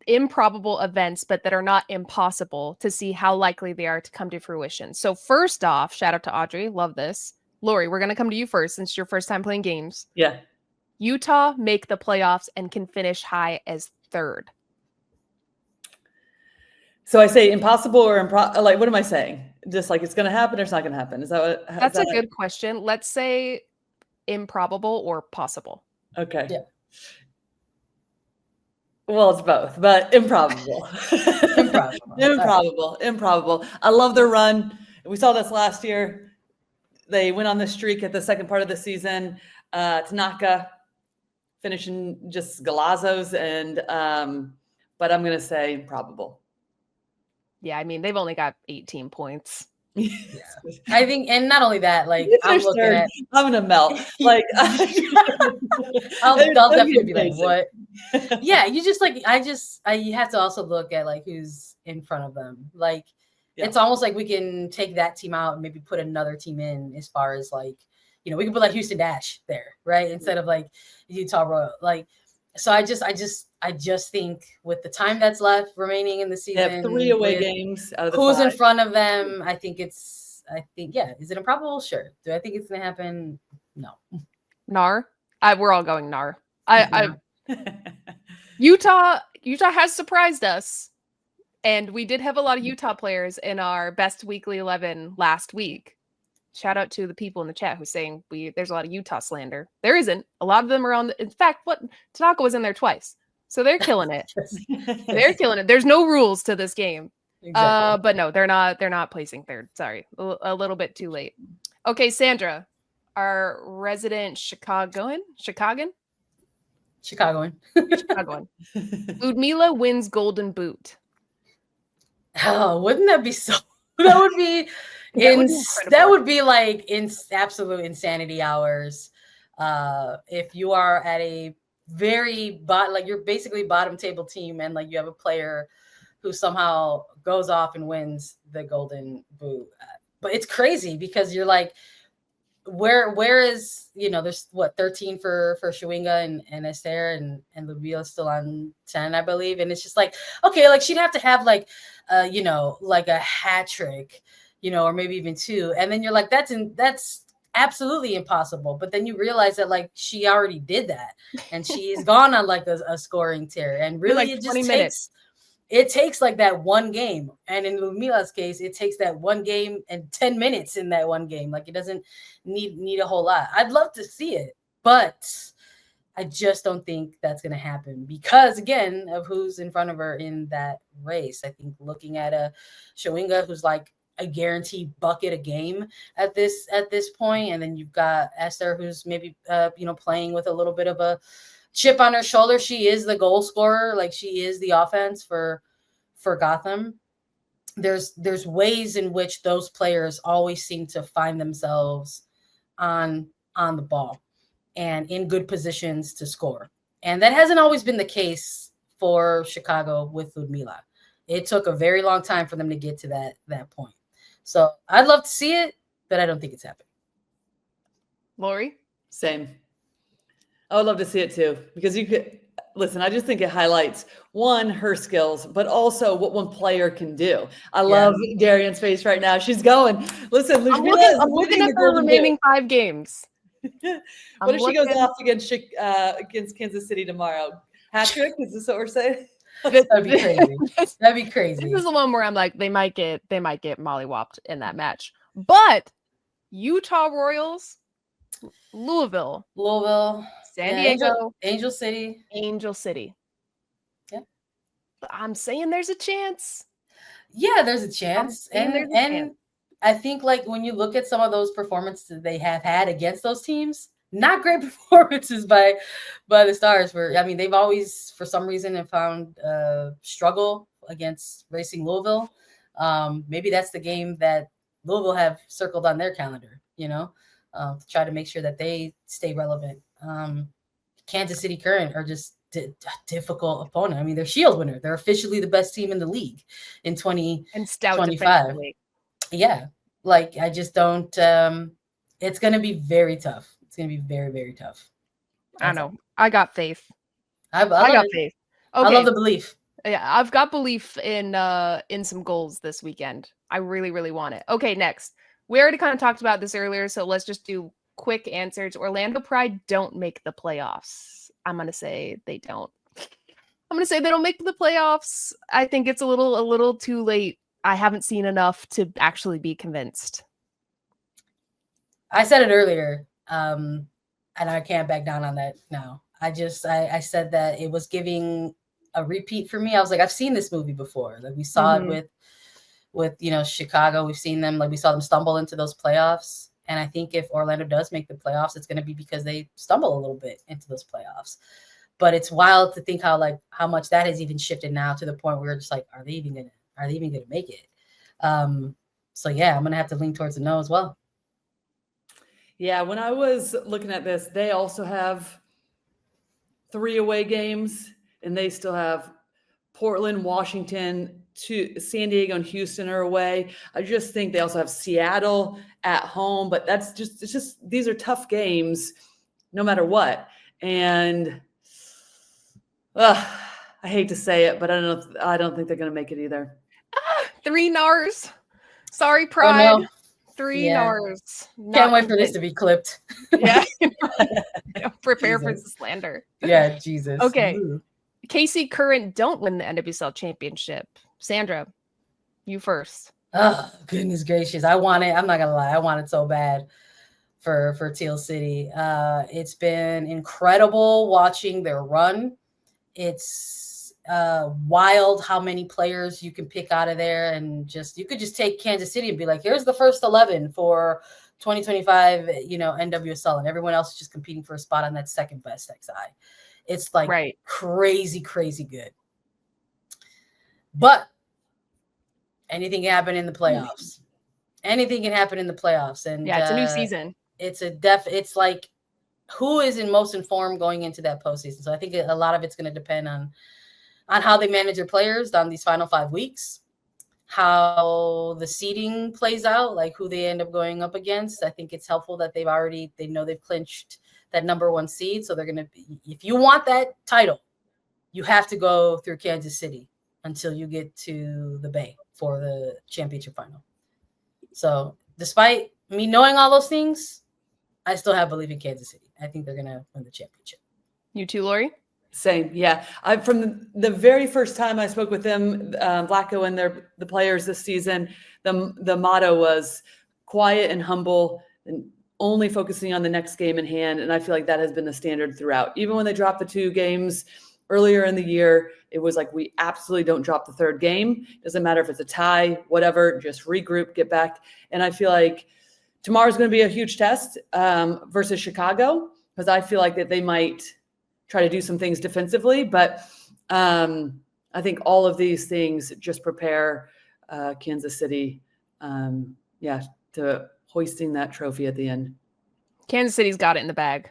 improbable events, but that are not impossible, to see how likely they are to come to fruition. So first off, shout out to Audrey. Love this. Lori, we're going to come to you first since it's your first time playing games. Yeah. Utah make the playoffs and can finish high as third. So I say impossible or like, what am I saying? Just like it's going to happen or it's not going to happen? Is that what? That's a good question. Let's say improbable or possible. Okay. Yeah. Well, it's both, but improbable. Improbable. I love their run. We saw this last year. They went on the streak at the second part of the season. Tanaka finishing just galazos, but I'm going to say improbable. Yeah, I mean, they've only got 18 points. Yeah. I think, and not only that, like I'm gonna melt. Like I'll definitely be like, what? Yeah, you just like you have to also look at like who's in front of them. Like it's almost like we can take that team out and maybe put another team in, as far as like, we can put like Houston Dash there, right? Instead of like Utah Royal. Like, so I just think with the time that's left remaining in the season, they have 3 away games out of the who's 5. in front of them. I think, is it improbable? Sure. Do I think it's gonna happen? No. Nar. We're all going Nar. Utah has surprised us, and we did have a lot of Utah players in our best weekly 11 last week. Shout out to the people in the chat who's saying there's a lot of Utah slander. There isn't. A lot of them are in fact, Tanaka was in there twice. So they're killing it. They're killing it. There's no rules to this game. Exactly. But no, they're not placing third. Sorry. A little bit too late. Okay, Sandra, our resident Chicagoan. Ludmila wins Golden Boot. Oh, wouldn't that be so? That would be that would be like absolute insanity hours. If you are at a very like you're basically bottom table team, and like you have a player who somehow goes off and wins the Golden Boot. But it's crazy because you're like, where is, there's 13 for Chewinga and Esther, and Ludmila still on 10, I believe. And it's just like, okay, like she'd have to have like like a hat trick, or maybe even 2. And then you're like, that's absolutely impossible. But then you realize that like she already did that, and she's gone on like a scoring tear, and really like 20 minutes. It takes like that one game. And in Ludmila's case, it takes that one game and 10 minutes in that one game. Like it doesn't need a whole lot. I'd love to see it, but I just don't think that's going to happen because, again, of who's in front of her in that race. I think looking at a Chewinga who's like a guaranteed bucket a game at this point, and then you've got Esther who's maybe playing with a little bit of a chip on her shoulder. She is the goal scorer, like she is the offense for Gotham. There's ways in which those players always seem to find themselves on the ball and in good positions to score. And that hasn't always been the case for Chicago with Ludmila. It took a very long time for them to get to that point. So I'd love to see it, but I don't think it's happening. Lori? Same. I would love to see it too, because you could listen. I just think it highlights her skills, but also what one player can do. I love Darian's face right now. She's going. Listen, I'm looking at the remaining 5 games. What if she goes off against Kansas City tomorrow? Hat trick? Is this what we're saying? That'd be crazy. That'd be crazy. This is the one where I'm like, they might get mollywopped in that match. But Utah Royals, Louisville, San Diego, Angel City. Yeah. I'm saying there's a chance. Yeah, there's a chance. And I think like when you look at some of those performances they have had against those teams, not great performances by the Stars. They've always, for some reason, have found struggle against Racing Louisville. Maybe that's the game that Louisville have circled on their calendar, to try to make sure that they stay relevant. Kansas City Current are just a difficult opponent. They're Shield winner. They're officially the best team in the league in 2025. Yeah, like I just don't. It's going to be very tough. It's going to be very, very tough. I know. I got faith. I got faith. Okay. I love the belief. Yeah, I've got belief in some goals this weekend. I really, really want it. Okay, next. We already kind of talked about this earlier, so let's just do quick answers. Orlando Pride don't make the playoffs. I'm gonna say they don't. I'm gonna say they don't make the playoffs. I think it's a little too late. I haven't seen enough to actually be convinced. I said it earlier, and I can't back down on that now. I said that it was giving a repeat for me. I was like, I've seen this movie before. Like we saw it with Chicago. We've seen them, like we saw them stumble into those playoffs. And I think if Orlando does make the playoffs, it's going to be because they stumble a little bit into those playoffs. But it's wild to think how much that has even shifted now to the point where we're just like, are they even gonna make it? So yeah, I'm gonna have to lean towards the no as well. Yeah, when I was looking at this, they also have 3 away games, and they still have Portland, Washington, San Diego, and Houston are away. I just think they also have Seattle at home, but it's just these are tough games no matter what. And I hate to say it, but I don't think they're going to make it either. 3 Nars. Sorry, Pride. Oh, no. 3 Nars. Can't wait for this to be clipped. Yeah. Prepare for the slander. Yeah, Jesus. Okay. KC Current don't win the NWSL championship. Sandra, you first. Oh, goodness gracious. I want it. I'm not going to lie. I want it so bad for Teal City. It's been incredible watching their run. It's wild how many players you can pick out of there, and you could just take Kansas City and be like, here's the first 11 for 2025, NWSL, and everyone else is just competing for a spot on that second best XI. It's like crazy, crazy good. But anything can happen in the playoffs. Anything can happen in the playoffs. And yeah, it's a new season. It's like who is in most informed going into that postseason. So I think a lot of it's going to depend on how they manage their players on these final 5 weeks, how the seeding plays out, like who they end up going up against. I think it's helpful that they know they've clinched that number 1 seed. So they're going to be, if you want that title, you have to go through Kansas City until you get to the Bay for the championship final. So despite me knowing all those things, I still have belief in Kansas City. I think they're going to win the championship. You too, Lori? Same. Yeah. From the very first time I spoke with them, Blacko and the players this season, the motto was quiet and humble and only focusing on the next game in hand. And I feel like that has been the standard throughout. Even when they dropped the 2 games earlier in the year, it was like, we absolutely don't drop the 3rd game. Doesn't matter if it's a tie, whatever, just regroup, get back. And I feel like tomorrow's going to be a huge test versus Chicago, because I feel like that they might try to do some things defensively. But I think all of these things just prepare Kansas City, to hoisting that trophy at the end. Kansas City's got it in the bag.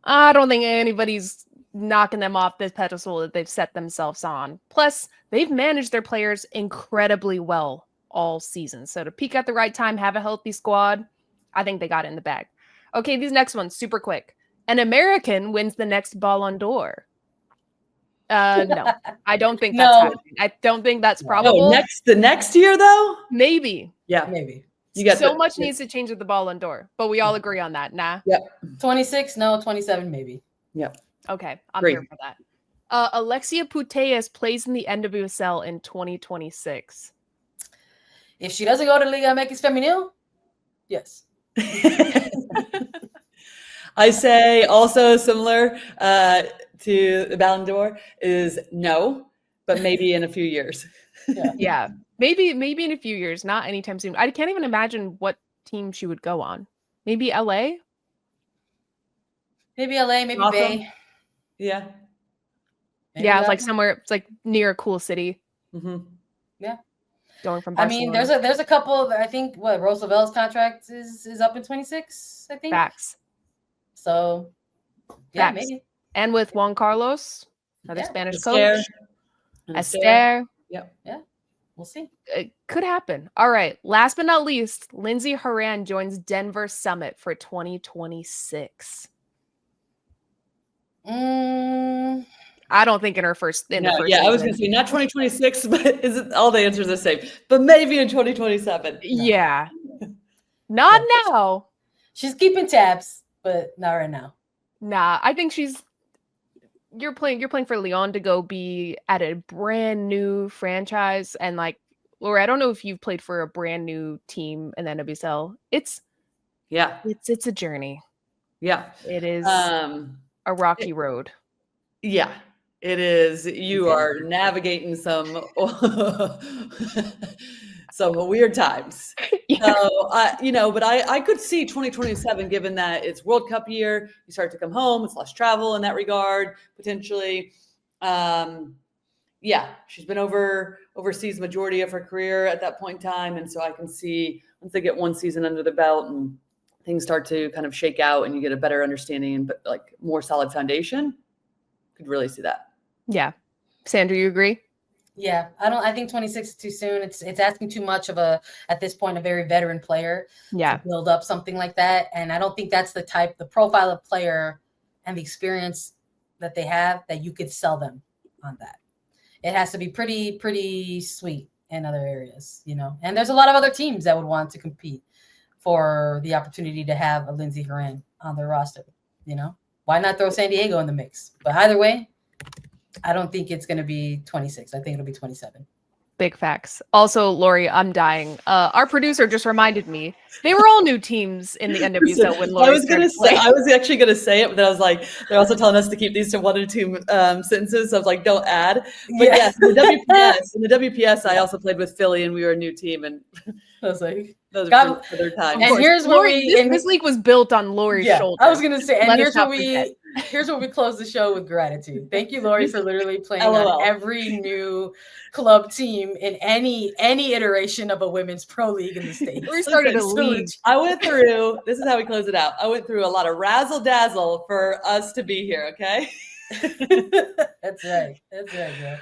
I don't think anybody's knocking them off this pedestal that they've set themselves on. Plus, they've managed their players incredibly well all season. So to peak at the right time, have a healthy squad, I think they got it in the bag. Okay, these next ones, super quick. An American wins the next Ballon d'Or. No, I don't think that's happening. I don't think that's probable. The next year, though? Maybe. Yeah, maybe. You got so much needs to change with the Ballon d'Or, but we all agree on that. Nah. Yep. 26, no, 27, maybe. Yep. Okay, I'm here for that. Alexia Putellas plays in the NWSL in 2026. If she doesn't go to Liga MX Femenil, yes. I say also similar to the Ballon d'Or is no, but maybe in a few years. Yeah. Maybe in a few years, not anytime soon. I can't even imagine what team she would go on. Maybe LA? Maybe LA, maybe Awesome. Bay. Yeah. Maybe like somewhere, it's like near a cool city. Mm-hmm. Yeah. Going from Barcelona. I mean, there's a couple, I think, Roosevelt's contract is up in 26, I think. Facts. So, yeah, maybe. And with Juan Carlos, another Spanish Esther. coach. Esther. Yep. Yeah. We'll see. It could happen. All right. Last but not least, Lindsey Horan joins Denver Summit for 2026. I don't think in her first the first I was season. going to say not 2026, but is it all the answers the same? But maybe in 2027. No. Yeah. Not now. She's keeping tabs, but not right now. Nah, I think you're playing for Lyon to go be at a brand new franchise, and like Lori, I don't know if you've played for a brand new team in the NWSL. It's a journey. Yeah. It is a rocky road. Yeah, it is. You are navigating some some weird times. Yeah. So, but I could see 2027, given that it's World Cup year, you start to come home, it's less travel in that regard, potentially. She's been overseas majority of her career at that point in time. And so I can see once they get one season under the belt and things start to kind of shake out and you get a better understanding, but like more solid foundation, could really see that. Yeah. Sandra, you agree? Yeah, I think 26 is too soon. It's asking too much of at this point, a very veteran player to build up something like that. And I don't think that's the profile of player and the experience that they have that you could sell them on that. It has to be pretty sweet in other areas, and there's a lot of other teams that would want to compete for the opportunity to have a Lindsey Horan on their roster. Why not throw San Diego in the mix? But either way, I don't think it's going to be 26. I think it'll be 27. Big facts. Also, Lori, I'm dying. Our producer just reminded me they were all new teams in the NWSL when Lori I was actually going to say it, but then I was like, they're also telling us to keep these to 1 or 2 sentences. So I was like, don't add. But yes, in the WPS, I also played with Philly, and we were a new team. And I was like, those are for their time. And here's where this league was built on Lori's shoulder. I was going to say, and here's where we close the show with gratitude. Thank you, Lori, for literally playing on every new club team in any iteration of a women's pro league in the States. We started a league. I went through, this is how we close it out. I went through a lot of razzle dazzle for us to be here. Okay. That's right. That's right, girl.